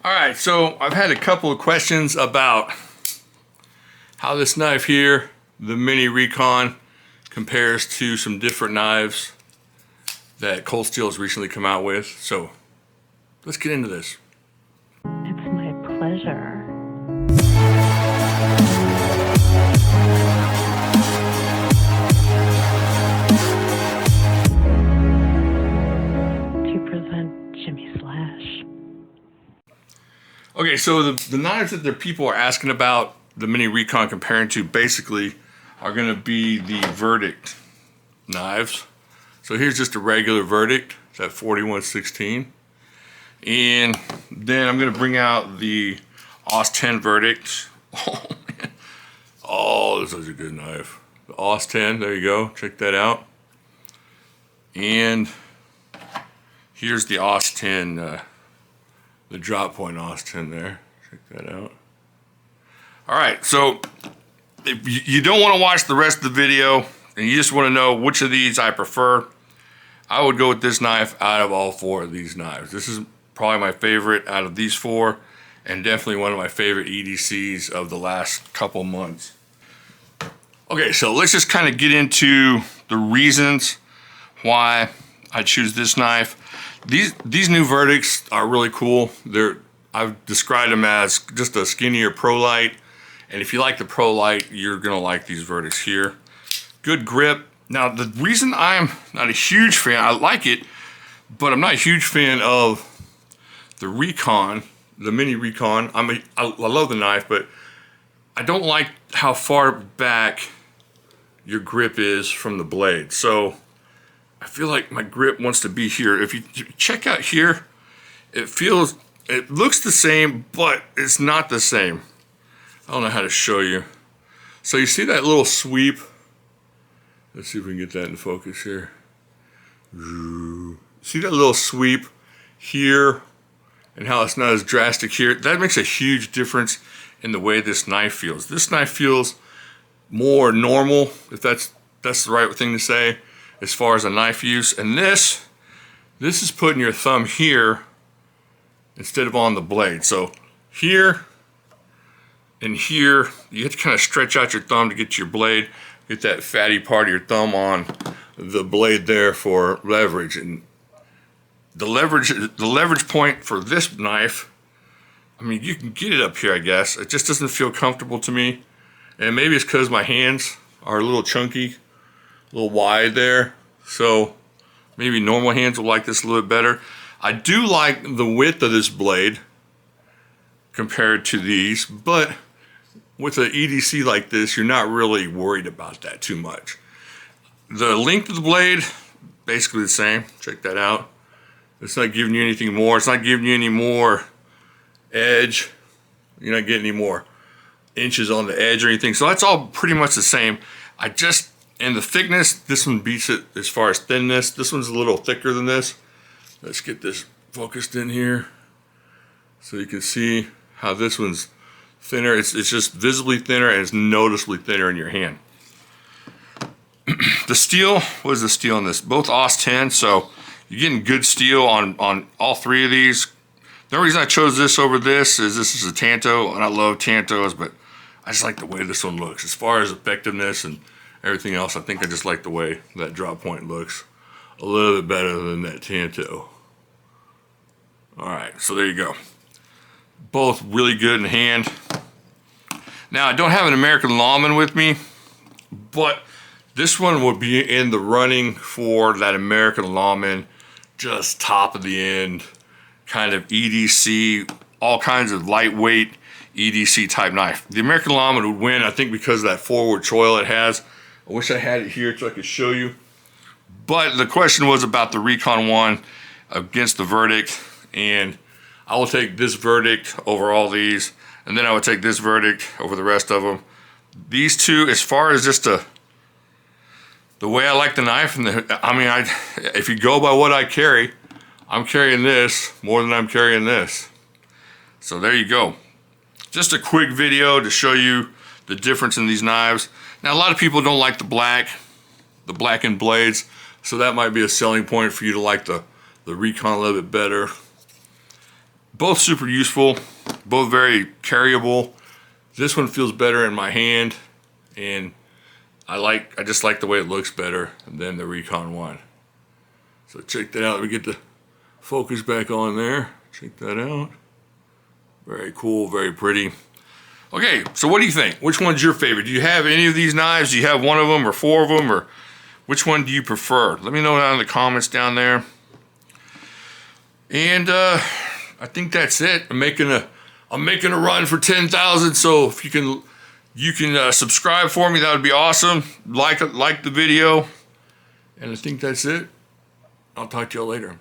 All right, so I've had a couple of questions about how this knife here, the Mini Recon, compares to some different knives that Cold Steel has recently come out with. So let's get into this. It's my pleasure. To present Jimislash. Okay, so the knives that the people are asking about the Mini Recon comparing to basically are going to be the Verdict knives. So here's just a regular Verdict. It's at 4116. And then I'm going to bring out the AUS 10 Verdict. Oh, man. Oh, this is a good knife. The AUS 10, there you go. Check that out. And here's the AUS 10, the drop point AUS 10 there. Check that out. All right, so if you don't want to watch the rest of the video and you just want to know which of these I prefer, I would go with this knife out of all four of these knives. This is probably my favorite out of these four, and definitely one of my favorite EDCs of the last couple months. Okay, so let's just kind of get into the reasons why I choose this knife. These new Verdicts are really cool. I've described them as just a skinnier Pro Light, and if you like the Pro Light, you're gonna like these Verdicts here. Good grip. Now, the reason I'm not a huge fan, I like it, but I'm not a huge fan of the Recon, the Mini Recon. I love the knife, but I don't like how far back your grip is from the blade. So I feel like my grip wants to be here. If you check out here, it looks the same, but it's not the same. I don't know how to show you. So you see that little sweep? Let's see if we can get that in focus here. See that little sweep here and how it's not as drastic here? That makes a huge difference in the way this knife feels. This knife feels more normal, if that's the right thing to say, as far as a knife use. And this is putting your thumb here instead of on the blade. So here and here, you have to kind of stretch out your thumb to get to your blade, get that fatty part of your thumb on the blade there for leverage. And the leverage point for this knife, I mean, you can get it up here, I guess. It just doesn't feel comfortable to me. And maybe it's because my hands are a little chunky, a little wide there. So maybe normal hands will like this a little bit better. I do like the width of this blade compared to these, but with an EDC like this, you're not really worried about that too much. The length of the blade, basically the same. Check that out. It's not giving you anything more. It's not giving you any more edge. You're not getting any more inches on the edge or anything. So that's all pretty much the same. And the thickness, this one beats it as far as thinness. This one's a little thicker than this. Let's get this focused in here so you can see how this one's thinner. It's just visibly thinner, and it's noticeably thinner in your hand. The steel, what is the steel on this? Both AUS 10, so you're getting good steel on all three of these. The only reason I chose this over this is a Tanto, and I love Tantos, but I just like the way this one looks. As far as effectiveness and everything else, I think I just like the way that drop point looks a little bit better than that Tanto. All right, so there you go. Both really good in hand. Now, I don't have an American Lawman with me, but this one will be in the running for that American Lawman, just top of the end, kind of EDC, all kinds of lightweight EDC type knife. The American Lawman would win, I think, because of that forward choil it has. I wish I had it here so I could show you. But the question was about the Recon 1 against the Verdict, and I will take this Verdict over all these, and then I would take this Verdict over the rest of them. These two, as far as just the way I like the knife, and if you go by what I carry, I'm carrying this more than I'm carrying this. So there you go. Just a quick video to show you the difference in these knives. Now, a lot of people don't like the blackened blades, so that might be a selling point for you to like the Recon a little bit better. both super useful, both very carryable. This one feels better in my hand, and I just like the way it looks better than the Recon one. So check that out. Let me get the focus back on there. Check that out. Very cool, very pretty. Okay, so what do you think? Which one's your favorite? Do you have any of these knives? Do you have one of them or four of them, or which one do you prefer? Let me know down in the comments down there. And I think that's it. I'm making a run for 10,000. So if you can subscribe for me, that would be awesome. Like the video, and I think that's it. I'll talk to y'all later.